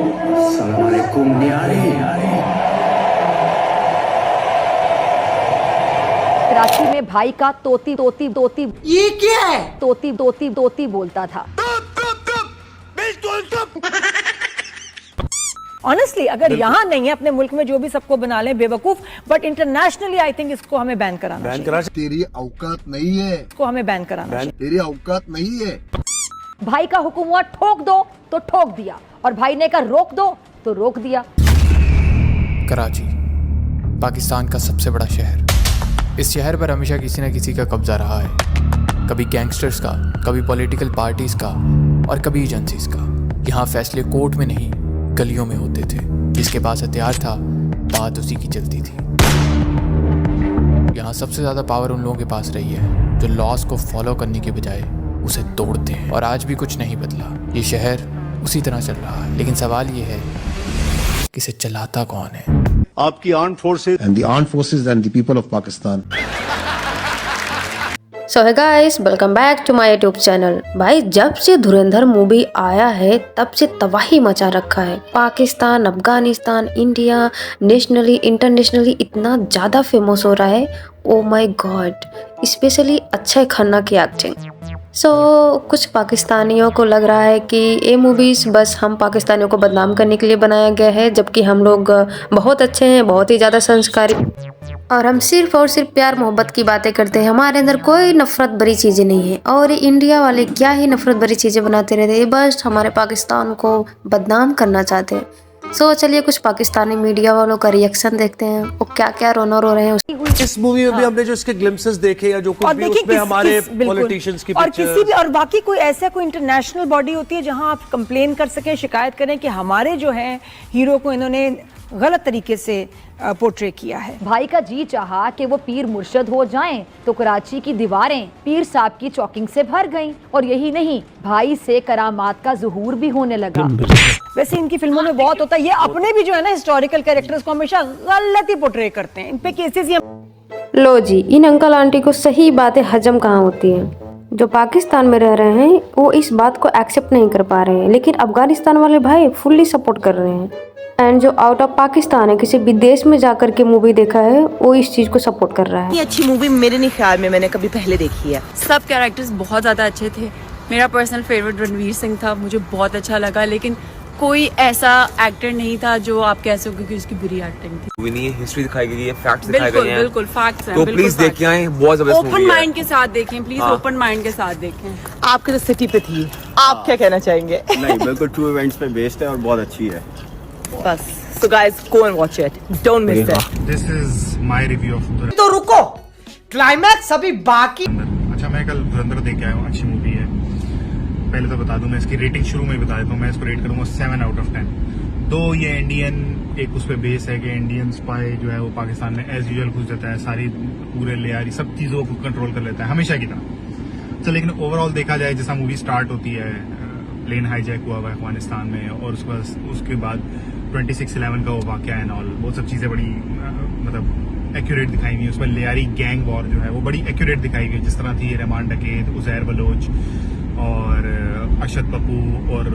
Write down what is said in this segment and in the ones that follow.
अस्सलाम वालेकुम न्यारे। कराची में भाई का तोती तोती तोती ये क्या है? तोती तोती तोती बोलता था। ऑनेस्टली अगर यहाँ नहीं है, अपने मुल्क में जो भी सबको बना लें बेवकूफ, बट इंटरनेशनली आई थिंक इसको हमें बैन कराना चाहिए। तेरी औकात नहीं है, इसको हमें बैन कराना चाहिए। तेरी औकात नहीं है। भाई का हुक्म हुआ ठोक दो तो ठोक दिया, और भाई ने कहा रोक दो तो रोक दिया। कराची पाकिस्तान का सबसे बड़ा शहर। इस शहर पर हमेशा किसी न किसी का कब्जा रहा है, कभी गैंगस्टर्स का, कभी पॉलिटिकल पार्टीज का और कभी एजेंसीज का। यहाँ फैसले कोर्ट में नहीं गलियों में होते थे। जिसके पास हथियार था बात उसी की चलती थी। यहाँ सबसे ज़्यादा पावर उन लोगों के पास रही है जो लॉस को फॉलो करने के बजाय उसे तोड़ते हैं। और आज भी कुछ नहीं बदला, ये शहर उसी तरह चल रहा है। लेकिन सवाल ये है कि इसे चलाता कौन है? आपकी armed forces and the armed forces and the people of Pakistan. So hey guys, welcome back to my YouTube channel. भाई जब से धुरंधर मूवी आया है तब से तबाही मचा रखा है। Pakistan, Afghanistan, India, nationally internationally इतना ज़्यादा फेमस हो रहा है। Oh my God, specially Akshay Khanna की एक्टिंग। कुछ पाकिस्तानियों को लग रहा है कि ये मूवीज़ बस हम पाकिस्तानियों को बदनाम करने के लिए बनाया गया है, जबकि हम लोग बहुत अच्छे हैं, बहुत ही ज़्यादा संस्कारी, और हम सिर्फ और सिर्फ प्यार मोहब्बत की बातें करते हैं। हमारे अंदर कोई नफरत भरी चीज़ें नहीं है। और इंडिया वाले क्या ही नफरत भरी चीज़ें बनाते रहते हैं, बस हमारे पाकिस्तान को बदनाम करना चाहते हैं। चलिए कुछ पाकिस्तानी मीडिया वालों का रिएक्शन देखते हैं, वो क्या क्या रोना रो रहे हैं। इस मूवी में भी हमने जो इसके ग्लिम्पसेस देखे या जो कुछ भी उसमें हमारे पॉलिटिशियंस की और किसी भी, और बाकी कोई ऐसा कोई इंटरनेशनल बॉडी होती है जहां आप कंप्लेन कर सकें, शिकायत करें कि हमारे जो है हीरो को इन्होंने गलत तरीके से पोर्ट्रे किया है। भाई का जी चाहा कि वो पीर मुर्शद हो जाएं, तो कराची की दीवारें पीर साहब की चौकिंग से भर गईं। और यही नहीं, भाई से करामात का ज़ुहूर भी होने लगा। वैसे इनकी फिल्मों में बहुत होता है, ये अपने भी जो है ना हिस्टोरिकल कैरेक्टर्स को हमेशा गलत ही पोर्ट्रे करते हैं। इन पे केसेस ही लो जी, इन अंकल आंटी को सही बातें हजम कहाँ होती हैं। जो पाकिस्तान में रह रहे हैं वो इस बात को एक्सेप्ट नहीं कर पा रहे हैं, लेकिन अफगानिस्तान वाले भाई फुल्ली सपोर्ट कर रहे हैं। एंड जो आउट ऑफ पाकिस्तान है, किसी विदेश में जाकर के मूवी देखा है, वो इस चीज को सपोर्ट कर रहा है। ये अच्छी मूवी मेरे नहीं ख्याल में मैंने कभी पहले देखी है। सब कैरेक्टर्स बहुत ज़्यादा अच्छे थे। मेरा पर्सनल फेवरेट रणवीर सिंह था, मुझे बहुत अच्छा लगा। लेकिन कोई ऐसा एक्टर नहीं था जो आप कह सको कि उसकी बुरी एक्टिंग थी। मूवी नहीं है, हिस्ट्री दिखाई गई है, फैक्ट्स दिखाए गए हैं। बिल्कुल फैक्ट्स हैं, तो प्लीज देख के आए, बहुत जबरदस्त मूवी है। ओपन माइंड के साथ देखें प्लीज, ओपन माइंड के साथ देखें। आपके तो सिटी पे थी, आप क्या कहना चाहेंगे? नहीं, बिल्कुल ट्रू इवेंट्स पे बेस्ड है और बहुत अच्छी है। बस so guys go and watch it, don't miss it. This is my review of Dhurandhar। तो रुको, क्लाइमैक्स अभी बाकी। अच्छा, मैं कल धुरंधर देख के आया हूँ, अच्छी मूवी है। पहले तो बता दूं, मैं इसकी रेटिंग शुरू में ही बता देता हूँ, मैं इसको रेट करूंगा 7 out of 10। दो ये इंडियन एक उस पर बेस है कि इंडियन स्पाई जो है वो पाकिस्तान में एज यूजुअल घुस जाता है, सारी पूरे लेयारी सब चीज़ों को कंट्रोल कर लेता है हमेशा की तरह। तो लेकिन ओवरऑल देखा जाए, जैसा मूवी स्टार्ट होती है, प्लेन हाईजैक हुआ हुआ अफगानिस्तान में, और उसके बाद 26/11 का वो वाक़या एंड ऑल, वो सब चीज़ें बड़ी मतलब एक्यूरेट दिखाई गई। उसमें लेयारी गैंग वॉर जो है वो बड़ी एक्यूरेट दिखाई गई, जिस तरह थी रहमान डकैत, उज़ैर बलोच और अरशद पप्पू और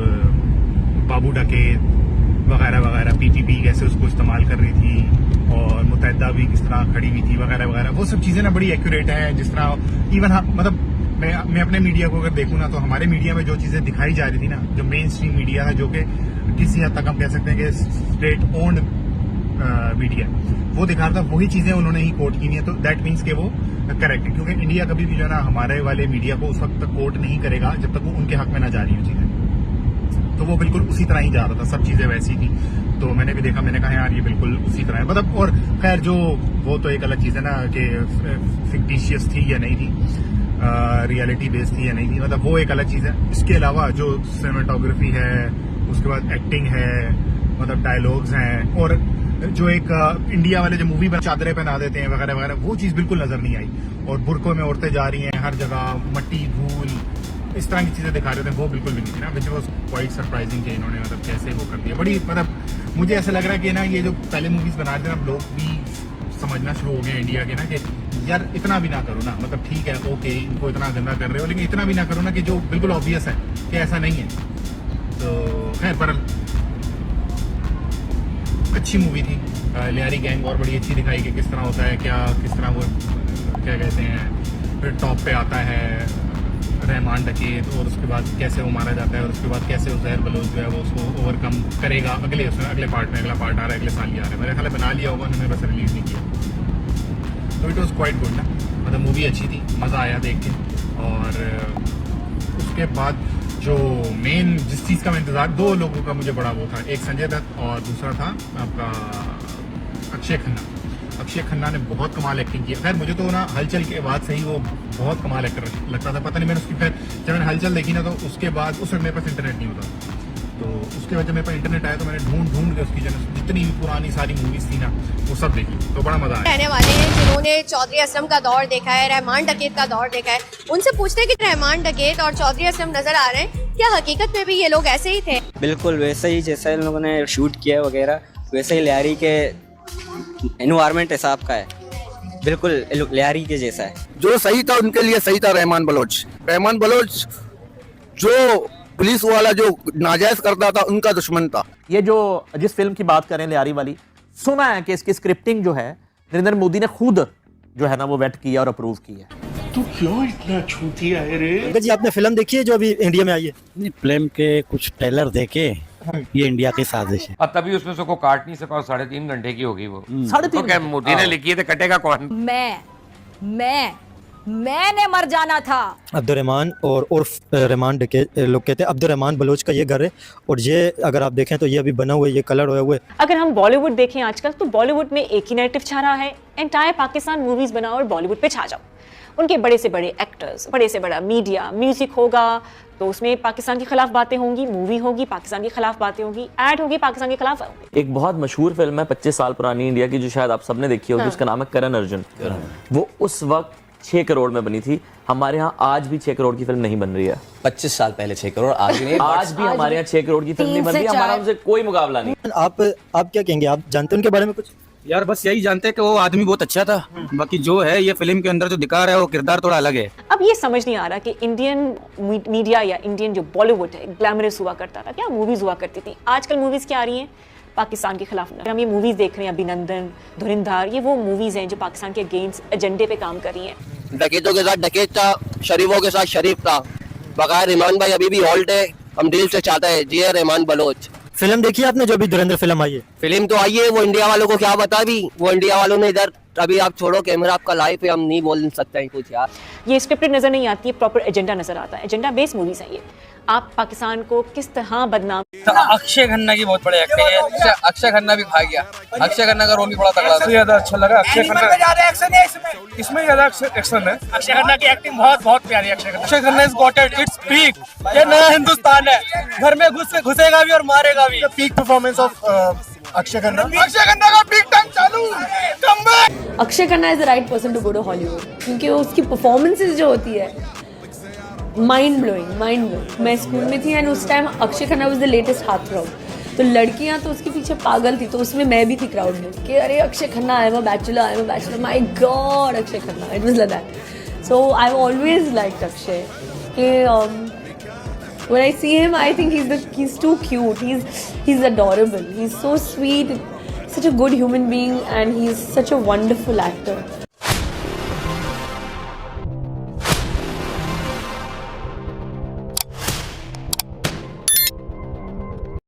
बाबू डकैत वगैरह वगैरह, पीटीपी कैसे उसको इस्तेमाल कर रही थी, और मुतहदा भी किस तरह खड़ी हुई थी वगैरह वगैरह। वो सब चीज़ें ना बड़ी एक्यूरेट हैं। जिस तरह इवन मतलब मैं अपने मीडिया को अगर देखूँ ना, तो हमारे मीडिया में जो चीज़ें दिखाई जा रही थी ना, जो मेन स्ट्रीम मीडिया है, जो कि किसी हद तक हम कह सकते हैं कि स्टेट ओन्ड मीडिया, वो दिखा रहा था, वही चीज़ें उन्होंने ही कोट की नहीं है। तो दैट मीन्स के वो करेक्ट है, क्योंकि इंडिया कभी भी जो है ना हमारे वाले मीडिया को उस वक्त तक कोट नहीं करेगा जब तक वो उनके हक में ना जा रही हो चीज़ें। तो वो बिल्कुल उसी तरह ही जा रहा था, सब चीज़ें वैसी थी। तो मैंने भी देखा, मैंने कहा यार ये बिल्कुल उसी तरह है मतलब। और खैर जो वो तो एक अलग चीज़ है ना कि फिक्टिशियस थी या नहीं थी, रियलिटी बेस्ड थी या नहीं थी, मतलब वो एक अलग चीज़ है। इसके अलावा जो सिनेमेटोग्राफी है, उसके बाद एक्टिंग है, मतलब डायलॉग्स हैं, और जो एक इंडिया वाले जो मूवी में चादरें पहना देते हैं वगैरह वगैरह, वो चीज़ बिल्कुल नज़र नहीं आई। और बुरकों में औरतें जा रही हैं हर जगह, मट्टी धूल इस तरह की चीज़ें दिखा रहे थे, वो बिल्कुल भी नहीं थी ना, विच वॉज क्वाइट सरप्राइजिंग कि इन्होंने मतलब कैसे वो कर दिया। बड़ी मतलब मुझे ऐसा लग रहा है कि ना ये जो पहले मूवीज़ बना रहे थे ना, लोग भी समझना शुरू हो गए इंडिया के ना कि यार इतना भी ना करो ना, मतलब ठीक है ओके इनको इतना गंदा कर रहे हो, लेकिन इतना भी ना करो ना कि जो बिल्कुल ऑब्वियस है कि ऐसा नहीं है। तो खैर पर अच्छी मूवी थी। लियारी गैंग और बड़ी अच्छी दिखाई कि किस तरह होता है, किस तरह वो क्या कहते हैं फिर टॉप पे आता है रहमान डकैत, और उसके बाद कैसे वो मारा जाता है, और उसके बाद कैसे वो जहर बलोच जो है वो उसको ओवरकम करेगा। अगले पार्ट में, अगला पार्ट आ रहा है, अगले साल ही आ रहा है, मेरे ख्याल बना लिया होगा उन्होंने, बस रिलीज़ नहीं किया। तो इट वॉज क्वाइट गुड ना, मतलब मूवी अच्छी थी, मज़ा आया देख के। और उसके बाद जो मेन जिस चीज़ का मैं इंतज़ार, दो लोगों का मुझे बड़ा वो था, एक संजय दत्त और दूसरा था आपका अक्षय खन्ना। अक्षय खन्ना ने बहुत कमाल एक्टिंग की। खैर मुझे तो ना हलचल के बाद से ही वो बहुत कमाल एक्टर लगता था, पता नहीं मैंने उसकी, फिर जब मैंने हलचल देखी ना तो उसके बाद उस वक्त मेरे पास इंटरनेट नहीं होता, तो उसके वजह मेरे पास इंटरनेट आया तो मैंने ढूंढ के उसकी जितनी भी पुरानी सारी मूवीज़ थी ना वो सब देखी, तो बड़ा मज़ा आया। रहने वाले हैं जिन्होंने चौधरी असलम का दौर देखा है, रहमान डकैत का दौर देखा है, उनसे पूछते हैं कि रहमान डकैत और चौधरी असलम नजर आ रहे हैं, क्या हकीकत में भी ये लोग ऐसे ही थे? बिल्कुल वैसे ही जैसा इन लोगों ने शूट किया वगैरह, वैसे ही लियारी के एनवायरनमेंट हिसाब का है, बिल्कुल लियारी के जैसा है। जो सही था उनके लिए सही था रहमान बलोच जो पुलिस वाला जो नाजायज करता था उनका दुश्मन था। ये जो जिस फिल्म की बात करें लियारी वाली, सुना है कि इसकी स्क्रिप्टिंग जो है नरेंद्र मोदी ने खुद जो है ना वो वेट किया और अप्रूव की है। तू क्यों इतना छूतिया है रे? जी आपने फिल्म देखी है जो अभी इंडिया में आई है? फिल्म के कुछ ट्रेलर देखे, ये इंडिया की साजिश है। और तभी उसमें से को काट नहीं सका, 3.5 घंटे की होगी वो। 3.5 मोदी ने लिखी है तो कटेगा कौन? मैंने मर जाना था। अब्दुर्रहमान और उर्फ रहमान डकैत, लोग कहते हैं अब्दुर्रहमान बलोच का ये घर है, और ये अगर आप देखें तो ये अभी बना हुआ है, ये कलर हुआ हुआ है। अगर हम बॉलीवुड देखें आजकल तो बॉलीवुड में एक ही नैरेटिव छा रहा है, एंटायर पाकिस्तान मूवीज बनाओ और बॉलीवुड पे छा जाओ। उनके बड़े से बड़े एक्टर्स, बड़े से बड़ा मीडिया, म्यूजिक होगा तो उसमें पाकिस्तान के खिलाफ बातें होंगी, मूवी होगी पाकिस्तान के खिलाफ बातें होंगी, ऐड होगी पाकिस्तान के खिलाफ होंगी। एक बहुत मशहूर फिल्म है 25 साल पुरानी इंडिया की, जो शायद आप सबने देखी होगी, उसका नाम है करण अर्जुन। वो उस वक्त 6 करोड़ में बनी थी। हमारे यहाँ आज भी 6 करोड़ की फिल्म नहीं बन रही है। 25 साल पहले 6 करोड़, आज भी नहीं। आज भी हमारे यहाँ 6 करोड़ की फिल्म नहीं बन रही, हमारा उनसे कोई मुकाबला नहीं। आप क्या कहेंगे, आप जानते हैं उनके बारे में कुछ? यार बस यही जानते हैं कि वो आदमी बहुत अच्छा था, बाकी जो है ये फिल्म के अंदर जो दिखा रहा है वो किरदार थोड़ा अलग है। अब ये समझ नहीं आ रहा कि इंडियन मीडिया या इंडियन जो बॉलीवुड है ग्लैमरस हुआ करता था, क्या मूवीज हुआ करती थी। आजकल मूवीज क्या आ रही हैं पाकिस्तान के खिलाफ। हम ये मूवीज देख रहे हैं, अभिनंदन, धुरंधर, ये वो मूवीज हैं जो पाकिस्तान के अगेंस्ट एजेंडे पे काम कर रही हैं। डकैतों के साथ डकैत था, शरीफों के साथ शरीफ था। बगैर रहमान भाई अभी भी हॉल्ट है, हम दिल से चाहते हैं जी रहमान बलोच। फिल्म देखी आपने जो अभी धुरंधर फिल्म आई है? फिल्म तो आई है, वो इंडिया वालों को क्या बता, भी वो इंडिया वालों ने इधर, अभी आप छोड़ो कैमरा आपका लाइव है, हम नहीं बोल सकते हैं कुछ यार। ये स्क्रिप्टेड नजर नहीं आती है, प्रॉपर एजेंडा नजर आता है। एजेंडा बेस्ड मूवीज हैं ये। आप पाकिस्तान को किस तरह बदनाम। अक्षय खन्ना की बहुत बड़ी एक्टिंग है, अक्षय खन्ना भी खा गया। अक्षय खन्ना का रोल भी बड़ा तगड़ा था, ज्यादा अच्छा लगा। अक्षय खन्ना ज्यादा एक्शन है इसमें ज्यादा एक्शन है। अक्षय खन्ना की एक्टिंग बहुत प्यारी है। Akshay Khanna is got it, its peak. ये नया हिंदुस्तान है, घर में घुसेगा भी और मारेगा भी। Peak performance of Akshay Khanna का पीक टाइम चालू। Akshay Khanna is the right person to go to Hollywood, क्योंकि उसकी परफॉर्मेंसेस जो होती है माइंड ब्लोइंग। मैं स्कूल में थी एंड उस time Akshay Khanna was the latest heartthrob, तो लड़कियां तो उसके पीछे पागल थी, तो उसमें मैं भी थी क्राउड में कि अरे Akshay Khanna, I am a bachelor, my God Akshay Khanna, it was like that. So I always liked Akshay कि when I see him I think he's too cute, he's adorable, he's so sweet, such a good human being, and he's such a wonderful actor.